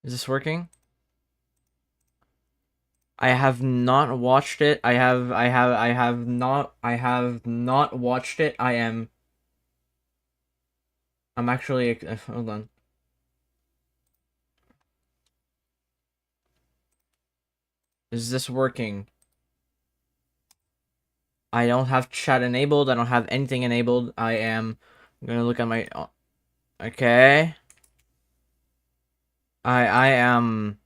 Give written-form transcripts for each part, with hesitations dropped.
Is this working? I have not watched it. I have not watched it. I'm actually, hold on. Is this working? I don't have chat enabled. I don't have anything enabled. I'm gonna look at my, okay. I am,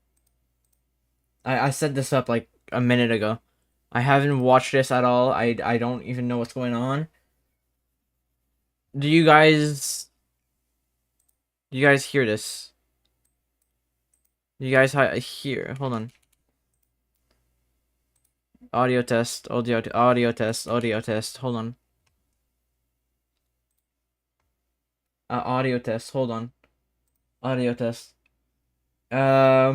I set this up like a minute ago. I haven't watched this at all. I don't even know what's going on. Do you guys hear this? Do you guys hear? Hold on. Audio test, audio test, audio test. Hold on. Audio test. Hold on. Audio test. I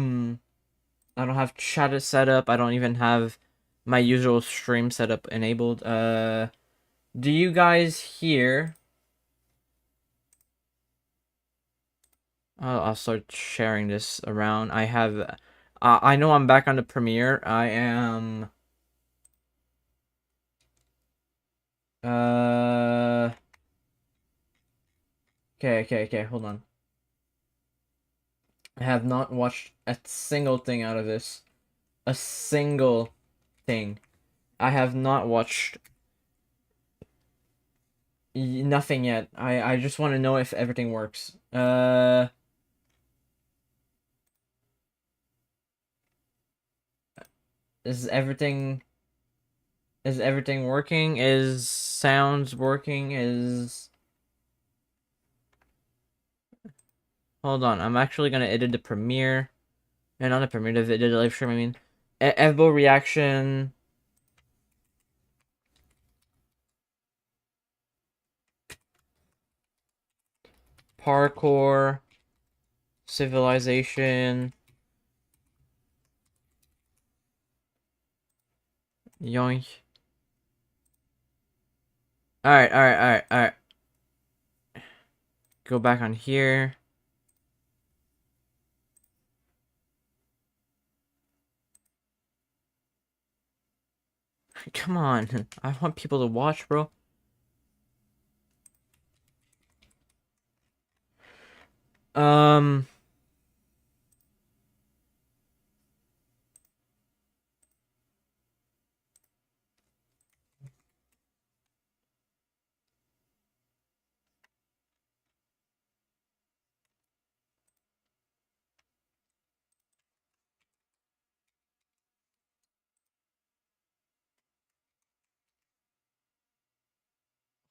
don't have chat set up. I don't even have my usual stream setup enabled. Do you guys hear? I'll start sharing this around. I know I'm back on the Premiere. I am. Okay. Hold on. I have not watched a single thing out of this. A single thing. I have not watched nothing yet. I just want to know if everything works. Is everything working? Is sounds working? Hold on. I'm actually gonna edit the Premiere. And not the Premiere, the live stream, I mean. Evbo reaction. Parkour. Civilization. Yoink. Alright. Go back on here. Come on. I want people to watch, bro. Um...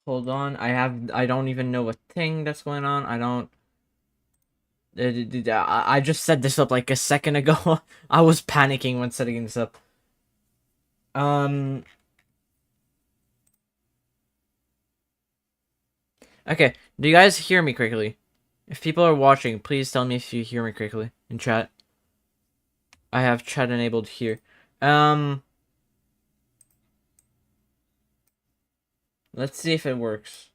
Hold on. I don't even know a thing that's going on. I just set this up like a second ago. I was panicking when setting this up. Okay. Do you guys hear me correctly? If people are watching, please tell me if you hear me correctly in chat. I have chat enabled here. Let's see if it works.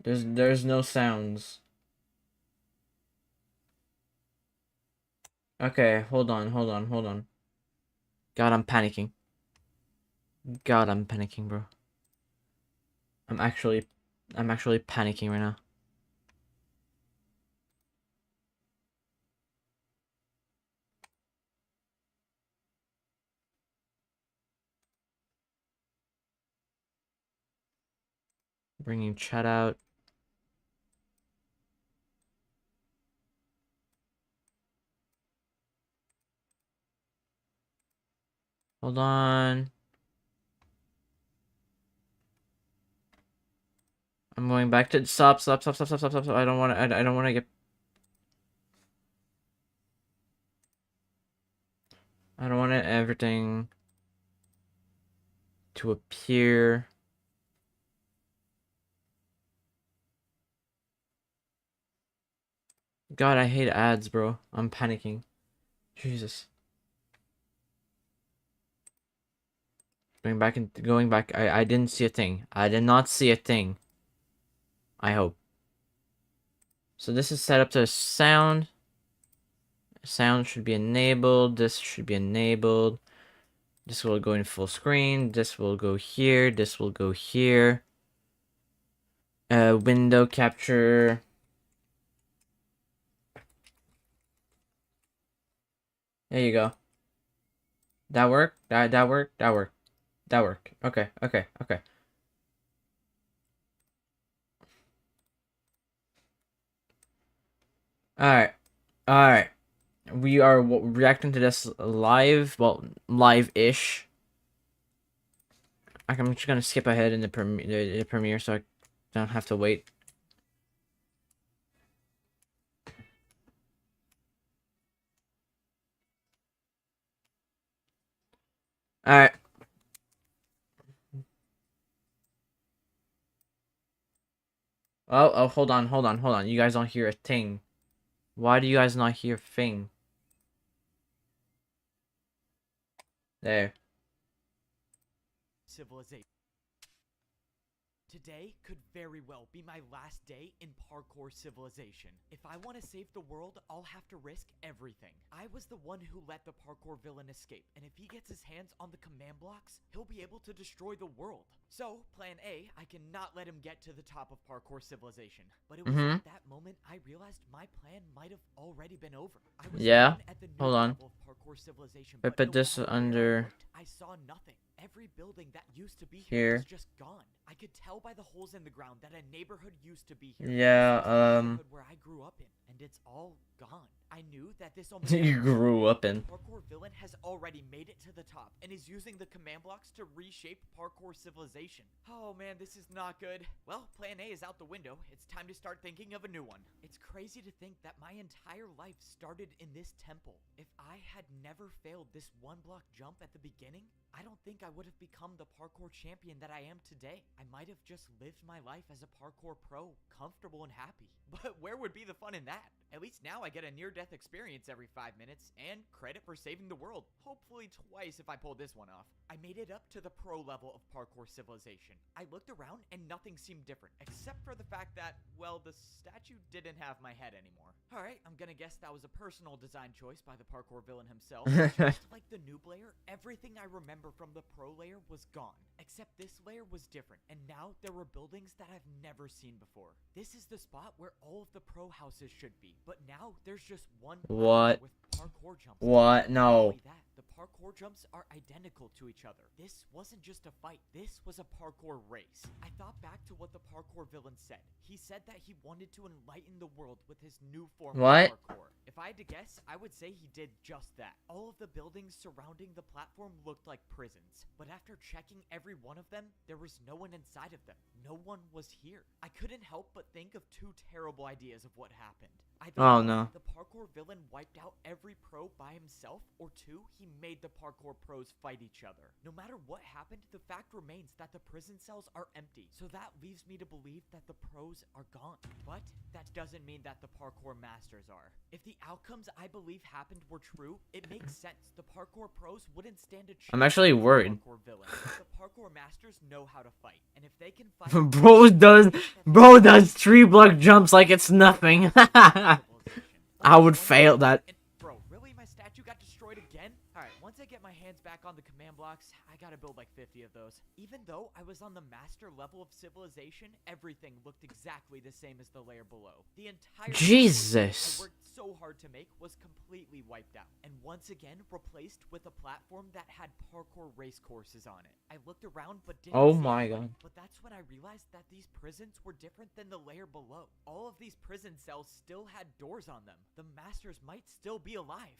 There's no sounds. Okay, hold on. God, I'm panicking. Bro. I'm actually panicking right now. Bringing chat out. Hold on. I'm going back to stop. I don't want to. I don't want to get. I don't want everything to appear. God, I hate ads, bro. I'm panicking. Jesus. Going back. I didn't see a thing. I did not see a thing. I hope. So this is set up to sound. Sound should be enabled. This should be enabled. This will go in full screen. This will go here. This will go here. Window capture. There you go. That work? That work? That work. That work. Okay. Alright. We are reacting to this live. Well, live-ish. I'm just gonna skip ahead in the premiere so I don't have to wait. Alright. Oh, hold on. You guys don't hear a thing. Why do you guys not hear a thing? There. Civilization. Today could very well be my last day in parkour civilization. If I want to save the world, I'll have to risk everything. I was the one who let the parkour villain escape, and if he gets his hands on the command blocks, he'll be able to destroy the world. So, plan A, I cannot let him get to the top of parkour civilization. But it was at that moment I realized my plan might have already been over. I was at the new level of parkour civilization, but put this under. I saw nothing. Every building that used to be here was just gone. I could tell by the holes in the ground that a neighborhood used to be here. Yeah, where I grew up in, and it's all gone. I knew that this almost you grew up in. Parkour villain has already made it to the top and is using the command blocks to reshape parkour civilization. Oh man, this is not good. Well, plan A is out the window. It's time to start thinking of a new one. It's crazy to think that my entire life started in this temple. If I had never failed this one block jump at the beginning, I don't think I would have become the parkour champion that I am today. I might have just lived my life as a parkour pro, comfortable and happy. But where would be the fun in that? At least now I get a near-death experience every 5 minutes, and credit for saving the world. Hopefully twice if I pull this one off. I made it up to the pro level of parkour civilization. I looked around and nothing seemed different, except for the fact that, well, the statue didn't have my head anymore. Alright, I'm gonna guess that was a personal design choice by the parkour villain himself. Just like the noob layer, everything I remember from the pro layer was gone. Except this layer was different, and now there were buildings that I've never seen before. This is the spot where all of the pro houses should be, but now there's just one What? with parkour jumps. What? No. Not only that, the parkour jumps are identical to each other. This wasn't just a fight, this was a parkour race. I thought back to what the parkour villain said. He said that he wanted to enlighten the world with his new form of parkour. If I had to guess, I would say he did just that. All of the buildings surrounding the platform looked like prisons, but after checking every one of them, there was no one inside of them. No one was here. I couldn't help but think of two terrible ideas of what happened. Either no. The parkour villain wiped out every pro by himself, or two, he made the parkour pros fight each other. No matter what happened, the fact remains that the prison cells are empty, so that leaves me to believe that the pros are gone. But that doesn't mean that the parkour masters are. If the outcomes I believe happened were true, it makes sense. The parkour pros wouldn't stand a chance. I'm actually worried. The parkour masters know how to fight, and if they can fight, bro does 3-block jumps like it's nothing. I would fail that. Bro, really? My statue got destroyed again? Alright, once I get my hands back on the command blocks, I gotta build like 50 of those. Even though I was on the master level of civilization, everything looked exactly the same as the layer below. The entire Jesus. I worked so hard to make was completely wiped out, and once again replaced with a platform that had parkour race courses on it. I looked around but didn't Oh see my anybody, god. but that's when I realized that these prisons were different than the layer below. All of these prison cells still had doors on them. The masters might still be alive.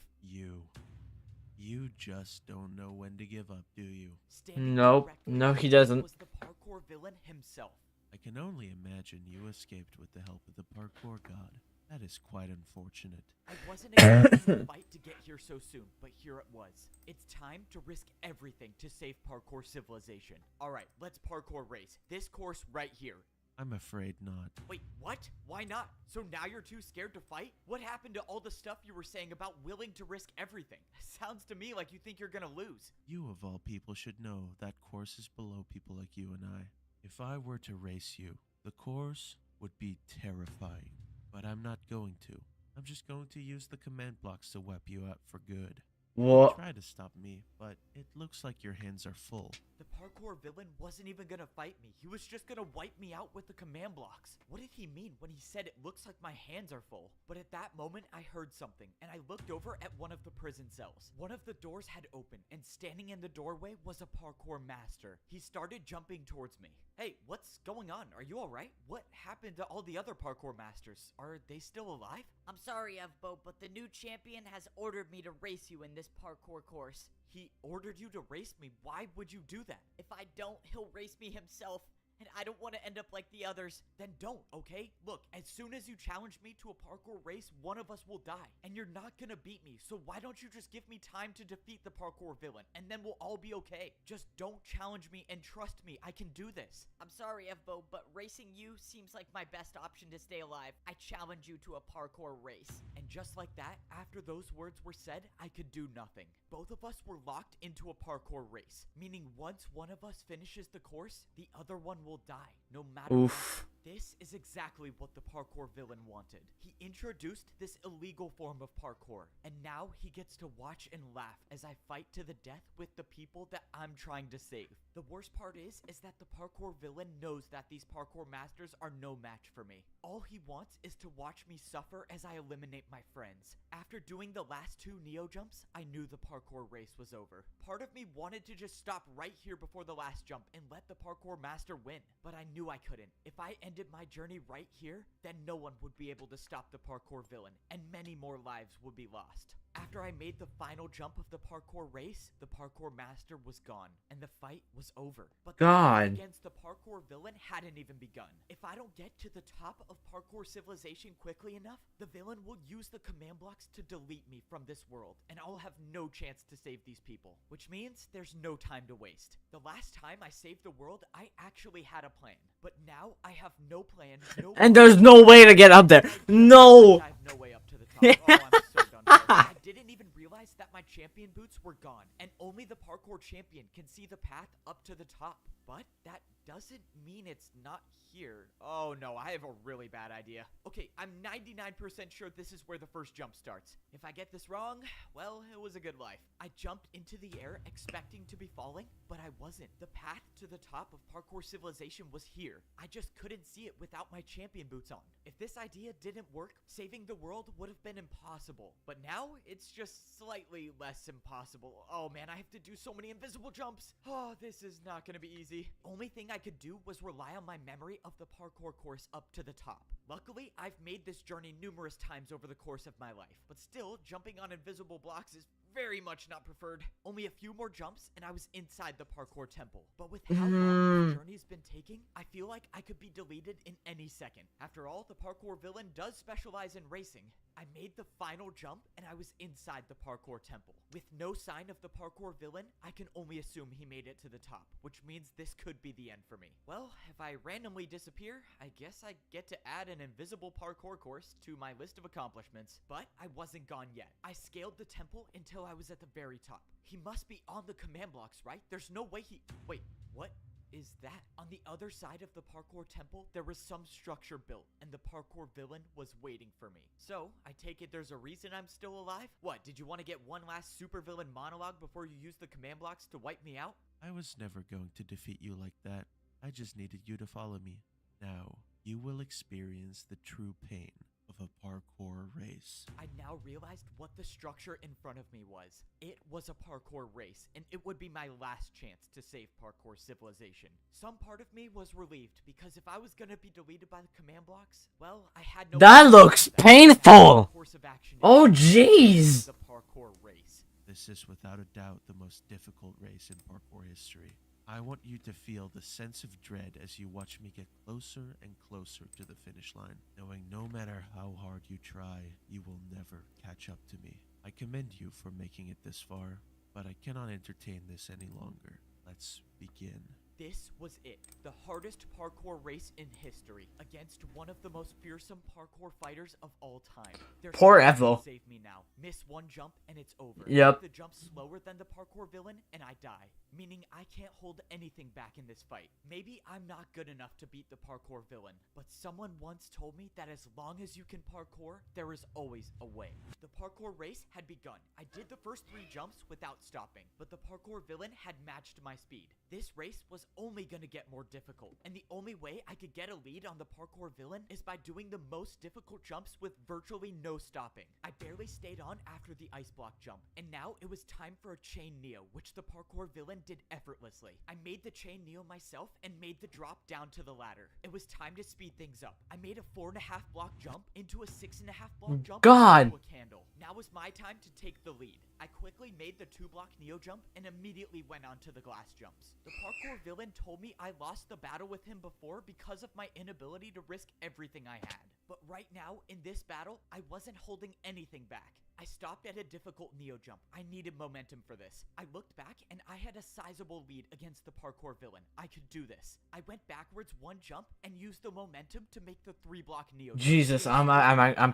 You just don't know when to give up, do you? Nope. No, he doesn't. Was the parkour villain himself. I can only imagine you escaped with the help of the parkour god. That is quite unfortunate. I wasn't expecting the fight to get here so soon, but here it was. It's time to risk everything to save parkour civilization. Alright, let's parkour race. This course right here. I'm afraid not. Wait, what? Why not? So now you're too scared to fight? What happened to all the stuff you were saying about willing to risk everything? Sounds to me like you think you're gonna lose. You of all people should know that course is below people like you and I. If I were to race you, the course would be terrifying. But I'm not going to. I'm just going to use the command blocks to wipe you out for good. What? Try to stop me, but it looks like your hands are full. The parkour villain wasn't even gonna fight me. He was just gonna wipe me out with the command blocks. What did he mean when he said it looks like my hands are full? But at that moment, I heard something, and I looked over at one of the prison cells. One of the doors had opened, and standing in the doorway was a parkour master. He started jumping towards me. Hey, what's going on? Are you alright? What happened to all the other parkour masters? Are they still alive? I'm sorry, Evbo, but the new champion has ordered me to race you in this parkour course. He ordered you to race me. Why would you do that? If I don't, he'll race me himself, and I don't want to end up like the others. Then don't, okay? Look, as soon as you challenge me to a parkour race, one of us will die. And you're not gonna beat me, so why don't you just give me time to defeat the parkour villain, and then we'll all be okay. Just don't challenge me, and trust me, I can do this. I'm sorry, Evbo, but racing you seems like my best option to stay alive. I challenge you to a parkour race. And just like that, after those words were said, I could do nothing. Both of us were locked into a parkour race, meaning once one of us finishes the course, the other one will die, no matter Oof. what. This is exactly what the parkour villain wanted. He introduced this illegal form of parkour, and now he gets to watch and laugh as I fight to the death with the people that I'm trying to save. The worst part is that the parkour villain knows that these parkour masters are no match for me. All he wants is to watch me suffer as I eliminate my friends. After doing the last 2 Neo jumps, I knew the parkour race was over. Part of me wanted to just stop right here before the last jump and let the parkour master win, but I knew I couldn't. If I ended my journey right here, then no one would be able to stop the parkour villain, and many more lives would be lost. After I made the final jump of the parkour race, the parkour master was gone, and the fight was over. But the fight God. against the parkour villain hadn't even begun. If I don't get to the top of parkour civilization quickly enough, the villain will use the command blocks to delete me from this world, and I'll have no chance to save these people, which means there's no time to waste. The last time I saved the world, I actually had a plan, but now I have no plan, no And there's no way to get up there. No. I have no way up to the top. Oh, I'm so done for. I didn't even realize that my champion boots were gone, and only the parkour champion can see the path up to the top. But that doesn't mean it's not here. Oh no, I have a really bad idea. Okay, I'm 99% sure this is where the first jump starts. If I get this wrong, well, it was a good life. I jumped into the air expecting to be falling, but I wasn't. The path to the top of parkour civilization was here. I just couldn't see it without my champion boots on. If this idea didn't work, saving the world would have been impossible. But now, it's just slightly less impossible. Oh man, I have to do so many invisible jumps. Oh, this is not gonna be easy. Only thing I could do was rely on my memory of the parkour course up to the top. Luckily, I've made this journey numerous times over the course of my life, but still, jumping on invisible blocks is very much not preferred. Only a few more jumps and I was inside the parkour temple. But with how long this journey's been taking, I feel like I could be deleted in any second. After all, the parkour villain does specialize in racing. I made the final jump and I was inside the parkour temple. With no sign of the parkour villain, I can only assume he made it to the top, which means this could be the end for me. Well, if I randomly disappear, I guess I get to add an invisible parkour course to my list of accomplishments. But I wasn't gone yet. I scaled the temple until I was at the very top. He must be on the command blocks, right? There's no way he... Wait, what is that? On the other side of the parkour temple, there was some structure built, and the parkour villain was waiting for me. So, I take it there's a reason I'm still alive? What, did you want to get one last supervillain monologue before you use the command blocks to wipe me out? I was never going to defeat you like that. I just needed you to follow me. Now, you will experience the true pain of a parkour race. I now realized what the structure in front of me was. It was a parkour race, and it would be my last chance to save parkour civilization. Some part of me was relieved, because if I was gonna be deleted by the command blocks, well, I had no... That looks painful. Course of action. Oh, jeez. The parkour race. This is without a doubt the most difficult race in parkour history. I want you to feel the sense of dread as you watch me get closer and closer to the finish line, knowing no matter how hard you try, you will never catch up to me. I commend you for making it this far, but I cannot entertain this any longer. Let's begin. This was it. The hardest parkour race in history against one of the most fearsome parkour fighters of all time. There's Poor nothing Evbo. to save me now. Miss one jump and it's over. Yep. The jump slower than the parkour villain and I die. Meaning I can't hold anything back in this fight. Maybe I'm not good enough to beat the parkour villain, but someone once told me that as long as you can parkour, there is always a way. The parkour race had begun. I did the first 3 jumps without stopping, but the parkour villain had matched my speed. This race was only gonna get more difficult, and the only way I could get a lead on the parkour villain is by doing the most difficult jumps with virtually no stopping. I barely stayed on after the ice block jump, and now it was time for a chain neo, which the parkour villain did effortlessly. I made the chain neo myself and made the drop down to the ladder. It was time to speed things up. I made a 4.5 block jump into a 6.5 block jump God. into a candle. Now was my time to take the lead. I quickly made the 2 block neo jump and immediately went on to the glass jumps. The parkour villain told me I lost the battle with him before because of my inability to risk everything I had. But right now, in this battle, I wasn't holding anything back. I stopped at a difficult neo jump. I needed momentum for this. I looked back and I had a sizable lead against the parkour villain. I could do this. I went backwards 1 jump and used the momentum to make the 3 block neo jump. Jesus, I'm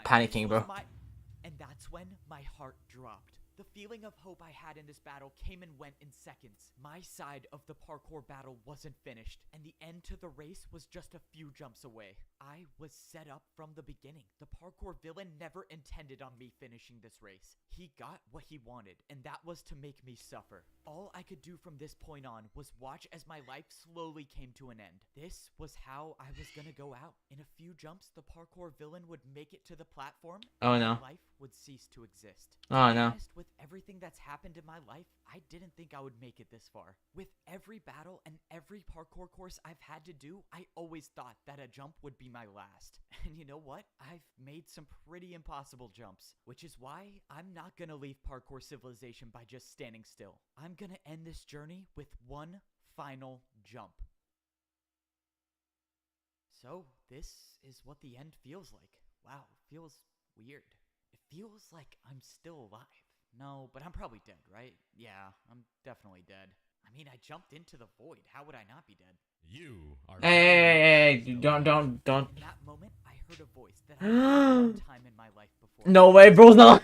panicking, bro. And that's when my heart dropped. The feeling of hope I had in this battle came and went in seconds. My side of the parkour battle wasn't finished, and the end to the race was just a few jumps away. I was set up from the beginning. The parkour villain never intended on me finishing this race. He got what he wanted, and that was to make me suffer. All I could do from this point on was watch as my life slowly came to an end. This was how I was gonna go out. In a few jumps, the parkour villain would make it to the platform, Oh, and no. my life would cease to exist. Oh, To be no. honest, with everything that's happened in my life, I didn't think I would make it this far. With every battle and every parkour course I've had to do, I always thought that a jump would be my last. And you know what? I've made some pretty impossible jumps, which is why I'm not gonna leave parkour civilization by just standing still. I'm gonna end this journey with one final jump. So, this is what the end feels like. Wow, feels weird. It feels like I'm still alive. No, but I'm probably dead, right? Yeah, I'm definitely dead. I mean, I jumped into the void. How would I not be dead? You are. Hey, don't. In that moment, I heard a voice that I heard one time in my life before. No way, bro's not.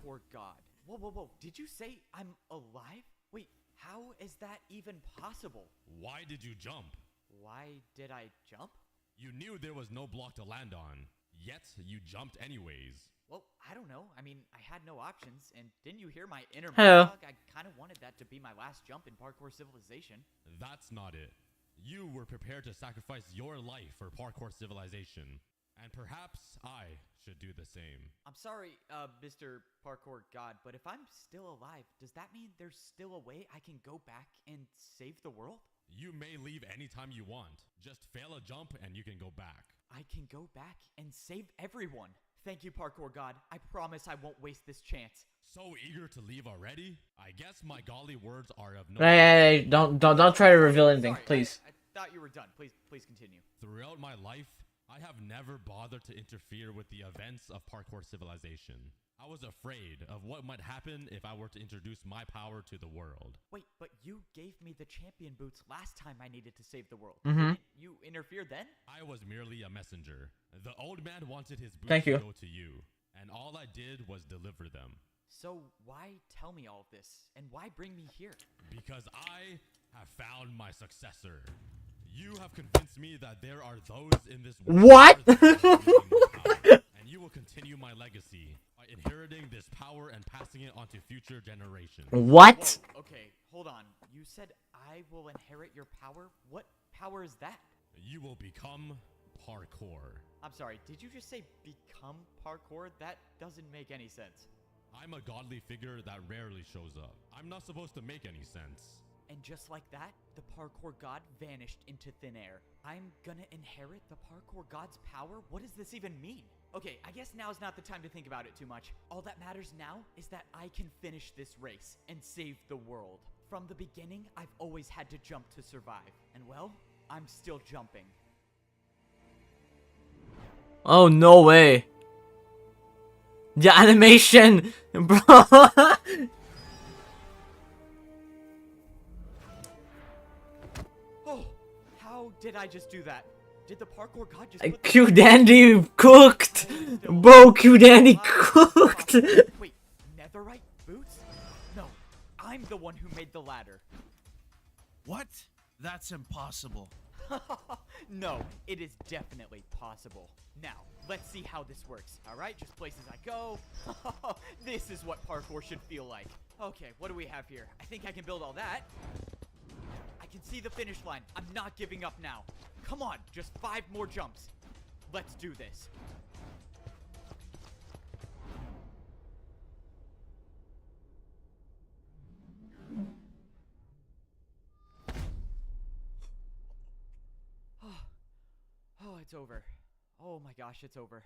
Poor God. Whoa. Did you say I'm alive? Wait, how is that even possible? Why did you jump? Why did I jump? You knew there was no block to land on, yet you jumped anyways. Well, I don't know. I mean, I had no options, and didn't you hear my inner Hello. monologue? I kind of wanted that to be my last jump in parkour civilization. That's not it. You were prepared to sacrifice your life for parkour civilization, and perhaps I should do the same. I'm sorry, Mr. Parkour God, but if I'm still alive, does that mean there's still a way I can go back and save the world? You may leave anytime you want. Just fail a jump and you can go back. I can go back and save everyone. Thank you, Parkour God. I promise I won't waste this chance. So eager to leave already? I guess my golly words are of no. Hey, don't try to reveal anything, Sorry, please. I thought you were done. Please continue. Throughout my life, I have never bothered to interfere with the events of parkour civilization. I was afraid of what might happen if I were to introduce my power to the world. Wait, but you gave me the champion boots last time I needed to save the world. Mhm. Didn't you interfered then? I was merely a messenger. The old man wanted his boots Thank you. to go to you, and all I did was deliver them. So why tell me all of this? And why bring me here? Because I have found my successor. You have convinced me that there are those in this world What? that are using my power, and you will continue my legacy by inheriting this power and passing it on to future generations. What? Whoa, okay, hold on. You said I will inherit your power? What power is that? You will become parkour. I'm sorry, did you just say become parkour? That doesn't make any sense. I'm a godly figure that rarely shows up. I'm not supposed to make any sense. And just like that, the parkour god vanished into thin air. I'm gonna inherit the parkour god's power? What does this even mean? Okay, I guess now's not the time to think about it too much. All that matters now is that I can finish this race and save the world. From the beginning, I've always had to jump to survive. And well, I'm still jumping. Oh, no way. The animation, bro. How did I just do that? Did the parkour god just put the Q ladder- Dandy cooked! Oh, it's still Bro, Q Dandy Wow, cooked! Wait, netherite boots? No, I'm the one who made the ladder. What? That's impossible. No, it is definitely possible. Now, let's see how this works. Alright, just places I go. This is what parkour should feel like. Okay, what do we have here? I think I can build all that. I can see the finish line. I'm not giving up now. Come on, just 5 more jumps. Let's do this. Oh, it's over. Oh my gosh, it's over.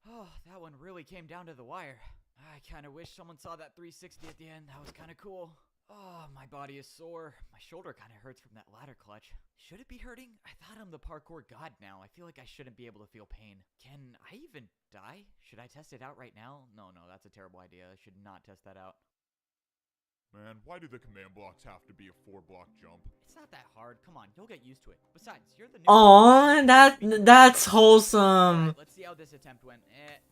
Oh, that one really came down to the wire. I kind of wish someone saw that 360 at the end. That was kind of cool. Oh, my body is sore. My shoulder kind of hurts from that ladder clutch. Should it be hurting? I thought I'm the parkour god now. I feel like I shouldn't be able to feel pain. Can I even die? Should I test it out right now? No, that's a terrible idea. I should not test that out. Man, why do the command blocks have to be a 4-block jump? It's not that hard. Come on, you'll get used to it. Besides, you're the new Aw, that's wholesome. Alright, let's see how this attempt went.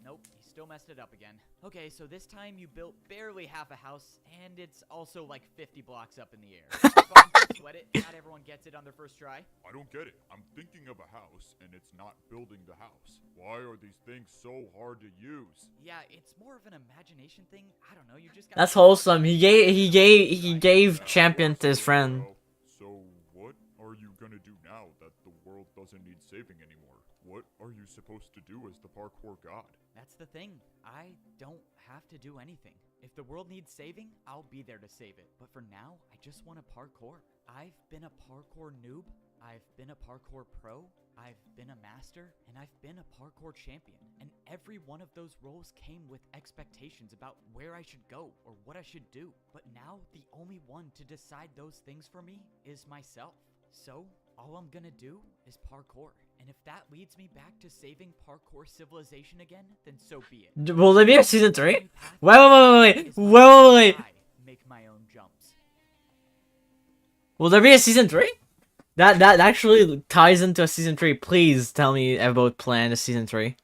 Nope, you still messed it up again. Okay, so this time you built barely half a house, and it's also like 50 blocks up in the air. Fine, don't sweat it. Not everyone gets it on their first try. I don't get it. I'm thinking of a house, and it's not building the house. Why are these things so hard to use? Yeah, it's more of an imagination thing. I don't know, you just got That's wholesome. He gave champion to his friend. So what are you gonna do now that the world doesn't need saving anymore? What are you supposed to do as the parkour god? That's the thing. I don't have to do anything. If the world needs saving, I'll be there to save it. But for now, I just want to parkour. I've been a parkour noob. I've been a parkour pro. I've been a master. And I've been a parkour champion. And every one of those roles came with expectations about where I should go or what I should do. But now, the only one to decide those things for me is myself. So, all I'm gonna do is parkour. And if that leads me back to saving parkour civilization again, then so be it. Will there be a season 3? Path Wait. is I make my own jumps. Will there be a season 3? That actually ties into a season 3. Please tell me Evbo planned a season 3.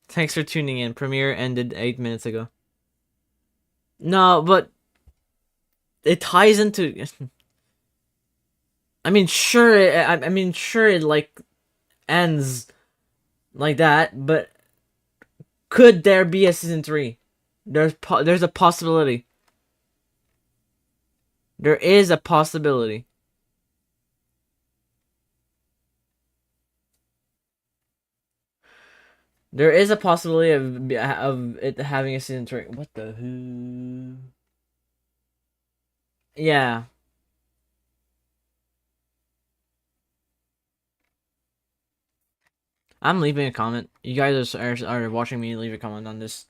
Thanks for tuning in. Premiere ended 8 minutes ago. No, but it ties into. I mean, sure. I mean, sure. It like ends like that, but could there be a season 3? There's a possibility. There is a possibility. There is a possibility of it having a season 3. What the who? Yeah. I'm leaving a comment. You guys are watching me leave a comment on this.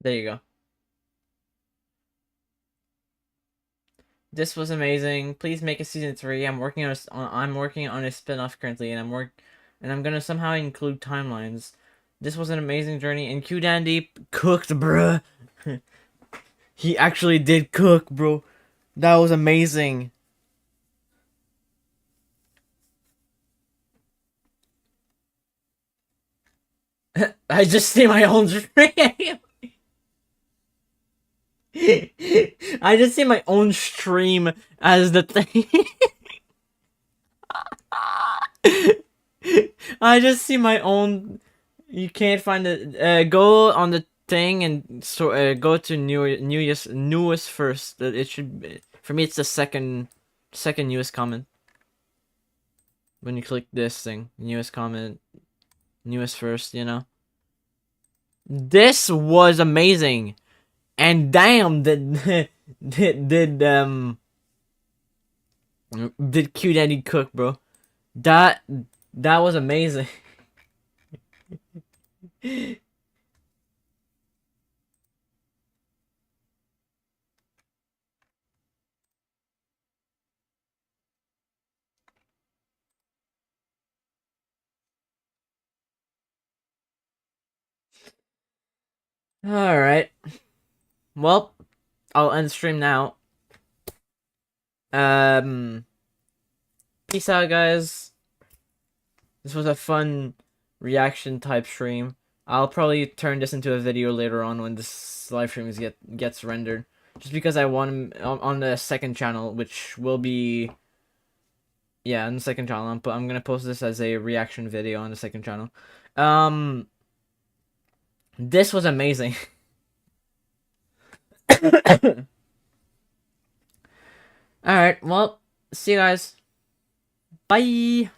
There you go. This was amazing. Please make a season 3. I'm working on a spin-off currently, and I'm gonna somehow include timelines. This was an amazing journey, and Q Dandy cooked, bruh. He actually did cook, bro. That was amazing. I just see my own stream. I just see my own stream as the thing. I just see my own. You can't find it. Go on the thing and go to newest first. It should be, for me. It's the second newest comment. When you click this thing, newest comment, newest first. You know. This was amazing, and damn, did Q Daddy cook, bro? That was amazing. All right. Well, I'll end stream now. Peace out, guys. This was a fun reaction type stream. I'll probably turn this into a video later on when this live stream gets rendered. Just because I want him on the second channel, which will be, yeah, on the second channel. I'm gonna post this as a reaction video on the second channel. This was amazing. Alright, well, see you guys. Bye!